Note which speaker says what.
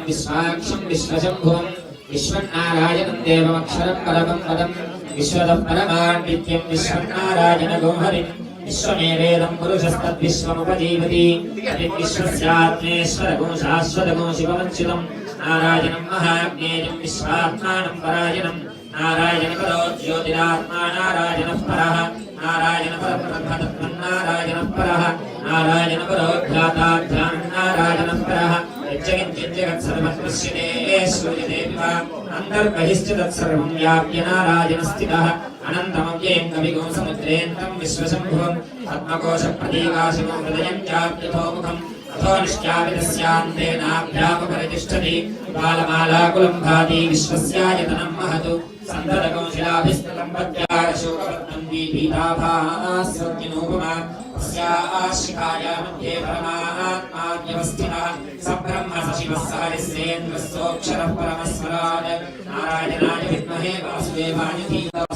Speaker 1: विश्वाक्षं विश्वशम्भुवं विश्वनारायणं देवमक्षरं परमं पदं विश्वतः परमान्वित्यं विश्वनारायणगो हरिं विश्वमेवेदं पुरुषस्तद्विश्वमुपजीवति विश्वस्यात्मेश्वरगो शाश्वतगो शिवमच्युतं नारायणं महाज्ञेयं विश्वात्मानं परायणं नारायणपरो ज्योतिरात्मा नारायणः परः नारायणपरब्रह्मतत्त्वं नारायणः परः नारायणपरो ध्याता ध्यानं नारायणः परः यच्चकिञ्चिज्जगत्सर्वं पश्यते श्रूयते वा अन्तर्बहिश्च तत्सर्वं व्याप्य नारायणस्थितः अनन्तमव्ययं कविगुं समुद्रेऽन्तं विश्वशम्भुवं पद्मकोशप्रतीकाशिवं हृदयं चाप्यथोमुखम् अथो निष्क्यापितस्यान्तेनाभ्यामपरितिष्ठति बालमालाकुलं भाति विश्वस्यायतनं महतु सन्ददकौशिलाभिस्ततं पद्यारशोकपद्मं दीपीताभास्वज्ञनोपमा तस्याशिखाया मध्ये परमात्मा व्यवस्थितः सब्रह्म सशिवः सहरिस्रेन्द्रः सोऽक्षरः परमस्वराट् नारायणाय विद्महे वासुदेवाय धीमहि